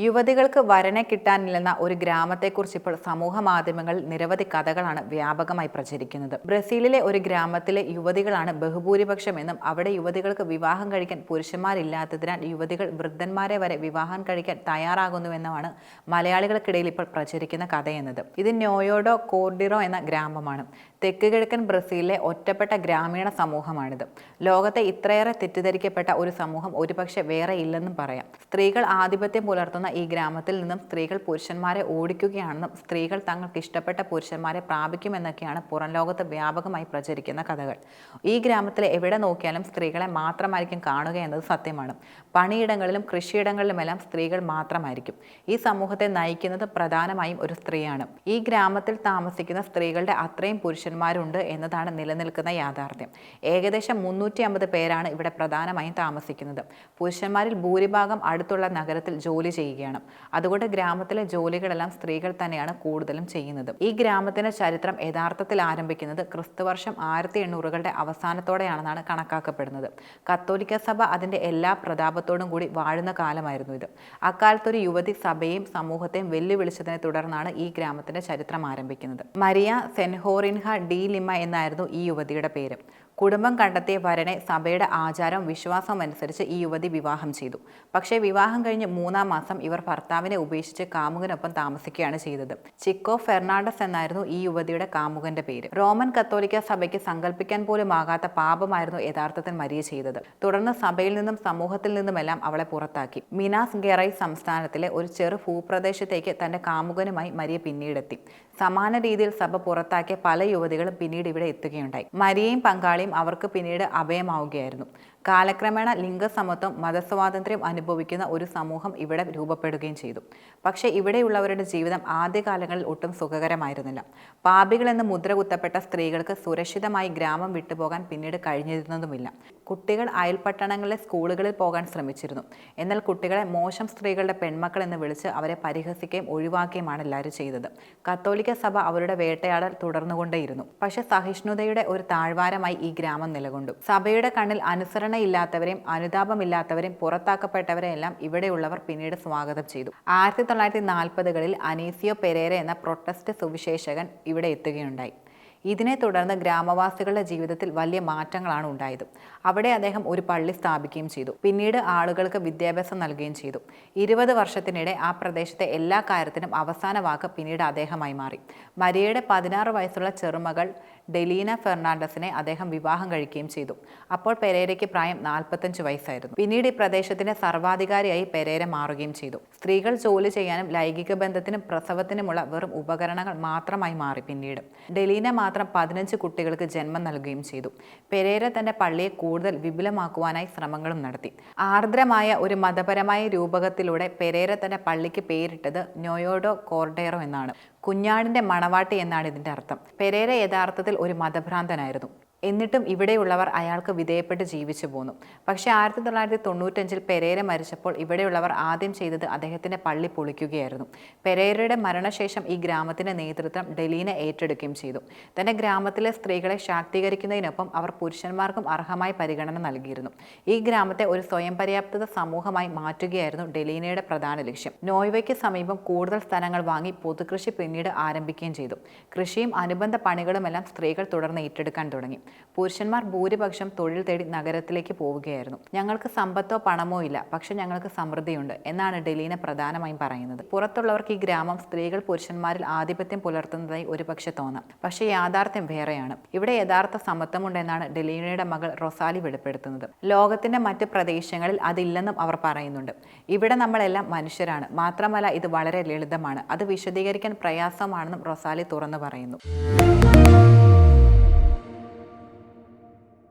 യുവതികൾക്ക് വരനെ കിട്ടാനില്ലെന്ന ഒരു ഗ്രാമത്തെക്കുറിച്ച് ഇപ്പോൾ സമൂഹ മാധ്യമങ്ങളിൽ നിരവധി കഥകളാണ് വ്യാപകമായി പ്രചരിക്കുന്നത്. ബ്രസീലിലെ ഒരു ഗ്രാമത്തിലെ യുവതികളാണ് ബഹുഭൂരിപക്ഷം എന്നും അവിടെ യുവതികൾക്ക് വിവാഹം കഴിക്കാൻ പുരുഷന്മാരില്ലാത്തതിനാൽ യുവതികൾ വൃദ്ധന്മാരെ വരെ വിവാഹം കഴിക്കാൻ തയ്യാറാകുന്നുവെന്നുമാണ് മലയാളികൾക്കിടയിൽ ഇപ്പോൾ പ്രചരിക്കുന്ന കഥയെന്നത്. ഇത് നോയോഡോ കോർഡിറോ എന്ന ഗ്രാമമാണ്. തെക്ക് കിഴക്കൻ ബ്രസീലിലെ ഒറ്റപ്പെട്ട ഗ്രാമീണ സമൂഹമാണിത്. ലോകത്തെ ഇത്രയേറെ തെറ്റിദ്ധരിക്കപ്പെട്ട ഒരു സമൂഹം ഒരുപക്ഷെ വേറെ ഇല്ലെന്നും പറയാം. സ്ത്രീകൾ ആധിപത്യം പുലർത്തുന്ന ഈ ഗ്രാമത്തിൽ നിന്നും സ്ത്രീകൾ പുരുഷന്മാരെ ഓടിക്കുകയാണെന്നും സ്ത്രീകൾ തങ്ങൾക്ക് ഇഷ്ടപ്പെട്ട പുരുഷന്മാരെ പ്രാപിക്കുമെന്നൊക്കെയാണ് പുറം ലോകത്ത് വ്യാപകമായി പ്രചരിക്കുന്ന കഥകൾ. ഈ ഗ്രാമത്തിൽ എവിടെ നോക്കിയാലും സ്ത്രീകളെ മാത്രമായിരിക്കും കാണുക എന്നത് സത്യമാണ്. പണിയിടങ്ങളിലും കൃഷിയിടങ്ങളിലുമെല്ലാം സ്ത്രീകൾ മാത്രമായിരിക്കും. ഈ സമൂഹത്തെ നയിക്കുന്നത് പ്രധാനമായും ഒരു സ്ത്രീയാണ്. ഈ ഗ്രാമത്തിൽ താമസിക്കുന്ന സ്ത്രീകളുടെ അത്രയും പുരുഷന്മാരുണ്ട് എന്നതാണ് നിലനിൽക്കുന്ന യാഥാർത്ഥ്യം. ഏകദേശം 350 പേരാണ് ഇവിടെ പ്രധാനമായും താമസിക്കുന്നത്. പുരുഷന്മാരിൽ ഭൂരിഭാഗം അടുത്തുള്ള നഗരത്തിൽ ജോലി ചെയ്യുകയാണ്. അതുകൊണ്ട് ഗ്രാമത്തിലെ ജോലികളെല്ലാം സ്ത്രീകൾ തന്നെയാണ് കൂടുതലും ചെയ്യുന്നത്. ഈ ഗ്രാമത്തിന്റെ ചരിത്രം യഥാർത്ഥത്തിൽ ആരംഭിക്കുന്നത് ക്രിസ്തുവർഷം 1800കളുടെ അവസാനത്തോടെയാണെന്നാണ് കണക്കാക്കപ്പെടുന്നത്. കത്തോലിക്ക സഭ അതിന്റെ എല്ലാ പ്രതാപത്തോടും കൂടി വാഴുന്ന കാലമായിരുന്നു ഇത്. അക്കാലത്തൊരു യുവതി സഭയെയും സമൂഹത്തെയും വെല്ലുവിളിച്ചതിനെ തുടർന്നാണ് ഈ ഗ്രാമത്തിന്റെ ചരിത്രം ആരംഭിക്കുന്നത്. മരിയ സെൻഹോറിൻഹ ഡി ലിമ എന്നായിരുന്നു ഈ യുവതിയുടെ പേര്. കുടുംബം കണ്ടെത്തിയ വരനെ സഭയുടെ ആചാരവും വിശ്വാസവും അനുസരിച്ച് ഈ യുവതി വിവാഹം ചെയ്തു. പക്ഷേ വിവാഹം കഴിഞ്ഞ് 3-ാം മാസം ഇവർ ഭർത്താവിനെ ഉപേക്ഷിച്ച് കാമുകനൊപ്പം താമസിക്കുകയാണ് ചെയ്തത്. ചിക്കോ ഫെർണാണ്ടസ് എന്നായിരുന്നു ഈ യുവതിയുടെ കാമുകന്റെ പേര്. റോമൻ കത്തോലിക്ക സഭയ്ക്ക് സങ്കല്പിക്കാൻ പോലും ആകാത്ത പാപമായിരുന്നു യഥാർത്ഥത്തിൽ മരിയ ചെയ്തത്. തുടർന്ന് സഭയിൽ നിന്നും സമൂഹത്തിൽ നിന്നുമെല്ലാം അവളെ പുറത്താക്കി. മിനാസ് ഗെറൈസ് സംസ്ഥാനത്തിലെ ഒരു ചെറു ഭൂപ്രദേശത്തേക്ക് തന്റെ കാമുകനുമായി മരിയ പിന്നീടെത്തി. സമാന രീതിയിൽ സഭ പുറത്താക്കിയ പല യുവതികളും പിന്നീട് ഇവിടെ എത്തുകയുണ്ടായി. മരിയയും പങ്കാളിയും അവർക്ക് പിന്നീട് അഭയമാവുകയായിരുന്നു. കാലക്രമേണ ലിംഗസമത്വം മതസ്വാതന്ത്ര്യം അനുഭവിക്കുന്ന ഒരു സമൂഹം ഇവിടെ രൂപപ്പെടുകയും ചെയ്തു. പക്ഷേ ഇവിടെയുള്ളവരുടെ ജീവിതം ആദ്യകാലങ്ങളിൽ ഒട്ടും സുഖകരമായിരുന്നില്ല. പാപികളെന്ന് മുദ്ര കുത്തപ്പെട്ട സ്ത്രീകൾക്ക് സുരക്ഷിതമായി ഗ്രാമം വിട്ടുപോകാൻ പിന്നീട് കഴിഞ്ഞിരുന്നതുമില്ല. കുട്ടികൾ അയൽപട്ടണങ്ങളിലെ സ്കൂളുകളിൽ പോകാൻ ശ്രമിച്ചിരുന്നു. എന്നാൽ കുട്ടികളെ മോശം സ്ത്രീകളുടെ പെൺമക്കൾ എന്ന് വിളിച്ച് അവരെ പരിഹസിക്കുകയും ഒഴിവാക്കുകയുമാണ് എല്ലാവരും ചെയ്തത്. കത്തോലിക്ക സഭ അവരുടെ വേട്ടയാടൽ തുടർന്നുകൊണ്ടേയിരുന്നു. പക്ഷെ സഹിഷ്ണുതയുടെ ഒരു താഴ്വാരമായി ഈ ഗ്രാമം നിലകൊണ്ടു. സഭയുടെ കണ്ണിൽ അനുസരണയില്ലാത്തവരെയും അനുതാപമില്ലാത്തവരെയും പുറത്താക്കപ്പെട്ടവരെയെല്ലാം ഇവിടെയുള്ളവർ പിന്നീട് സ്വാഗതം ചെയ്തു. 1940കളിൽ അനീസിയോ പെരേര എന്ന പ്രൊട്ടസ്റ്റ് സുവിശേഷകൻ ഇവിടെ എത്തുകയുണ്ടായി. ഇതിനെ തുടർന്ന് ഗ്രാമവാസികളുടെ ജീവിതത്തിൽ വലിയ മാറ്റങ്ങളാണ് ഉണ്ടായത്. അവിടെ അദ്ദേഹം ഒരു പള്ളി സ്ഥാപിക്കുകയും ചെയ്തു. പിന്നീട് ആളുകൾക്ക് വിദ്യാഭ്യാസം നൽകുകയും ചെയ്തു. 20 വർഷത്തിനിടെ ആ പ്രദേശത്തെ എല്ലാ കാര്യത്തിനും അവസാന വാക്ക് പിന്നീട് അദ്ദേഹമായി മാറി. മരിയയുടെ 16 വയസ്സുള്ള ചെറുമകൾ ഡെലീന ഫെർണാണ്ടസിനെ അദ്ദേഹം വിവാഹം കഴിക്കുകയും ചെയ്തു. അപ്പോൾ പെരേരയ്ക്ക് പ്രായം 45 വയസ്സായിരുന്നു. പിന്നീട് ഈ പ്രദേശത്തിന്റെ സർവാധികാരിയായി പെരേര മാറുകയും ചെയ്തു. സ്ത്രീകൾ ജോലി ചെയ്യാനും ലൈംഗിക ബന്ധത്തിനും പ്രസവത്തിനുമുള്ള വെറും ഉപകരണങ്ങൾ മാത്രമായി മാറി. പിന്നീട് ഡെലീന മാത്രം 15 കുട്ടികൾക്ക് ജന്മം നൽകുകയും ചെയ്തു. പെരേര തന്റെ പള്ളിയെ കൂടുതൽ വിപുലമാക്കുവാനായി ശ്രമങ്ങളും നടത്തി. ആർദ്രമായ ഒരു മതപരമായ രൂപകത്തിലൂടെ പെരേര തന്റെ പള്ളിക്ക് പേരിട്ടത് നോയോഡോ കോർഡേറോ എന്നാണ്. കുഞ്ഞാടിന്റെ മണവാട്ടി എന്നാണ് ഇതിന്റെ അർത്ഥം. പെരേര യഥാർത്ഥത്തിൽ ഒരു മതഭ്രാന്തനായിരുന്നു. എന്നിട്ടും ഇവിടെയുള്ളവർ അയാൾക്ക് വിധേയപ്പെട്ട് ജീവിച്ചു പോന്നു. പക്ഷേ 1995-ൽ പെരേര മരിച്ചപ്പോൾ ഇവിടെയുള്ളവർ ആദ്യം ചെയ്തത് അദ്ദേഹത്തിന്റെ പള്ളി പൊളിക്കുകയായിരുന്നു. പെരേരയുടെ മരണശേഷം ഈ ഗ്രാമത്തിന്റെ നേതൃത്വം ഡെലീന ഏറ്റെടുക്കുകയും ചെയ്തു. തന്റെ ഗ്രാമത്തിലെ സ്ത്രീകളെ ശാക്തീകരിക്കുന്നതിനൊപ്പം അവർ പുരുഷന്മാർക്കും അർഹമായ പരിഗണന നൽകിയിരുന്നു. ഈ ഗ്രാമത്തെ ഒരു സ്വയം പര്യാപ്തത സമൂഹമായി മാറ്റുകയായിരുന്നു ഡെലീനയുടെ പ്രധാന ലക്ഷ്യം. നോയ്വയ്ക്ക് സമീപം കൂടുതൽ സ്ഥലങ്ങൾ വാങ്ങി പൊതുകൃഷി പിന്നീട് ആരംഭിക്കുകയും ചെയ്തു. കൃഷിയും അനുബന്ധ പണികളുമെല്ലാം സ്ത്രീകൾ തുടർന്ന് ഏറ്റെടുക്കാൻ തുടങ്ങി. പുരുഷന്മാർ ഭൂരിപക്ഷം തൊഴിൽ തേടി നഗരത്തിലേക്ക് പോവുകയായിരുന്നു. ഞങ്ങൾക്ക് സമ്പത്തോ പണമോ ഇല്ല, പക്ഷെ ഞങ്ങൾക്ക് സമൃദ്ധിയുണ്ട് എന്നാണ് ഡെലീന പ്രധാനമായും പറയുന്നത്. പുറത്തുള്ളവർക്ക് ഈ ഗ്രാമം സ്ത്രീകൾ പുരുഷന്മാരിൽ ആധിപത്യം പുലർത്തുന്നതായി ഒരുപക്ഷെ തോന്നാം. പക്ഷേ യാഥാർത്ഥ്യം വേറെയാണ്. ഇവിടെ യഥാർത്ഥ സമത്വമുണ്ടെന്നാണ് ഡെലീനയുടെ മകൾ റൊസാലി വെളിപ്പെടുത്തുന്നത്. ലോകത്തിന്റെ മറ്റ് പ്രദേശങ്ങളിൽ അതില്ലെന്നും അവർ പറയുന്നുണ്ട്. ഇവിടെ നമ്മളെല്ലാം മനുഷ്യരാണ്. മാത്രമല്ല ഇത് വളരെ ലളിതമാണ്. അത് വിശദീകരിക്കാൻ പ്രയാസമാണെന്നും റൊസാലി തുറന്നു പറയുന്നു.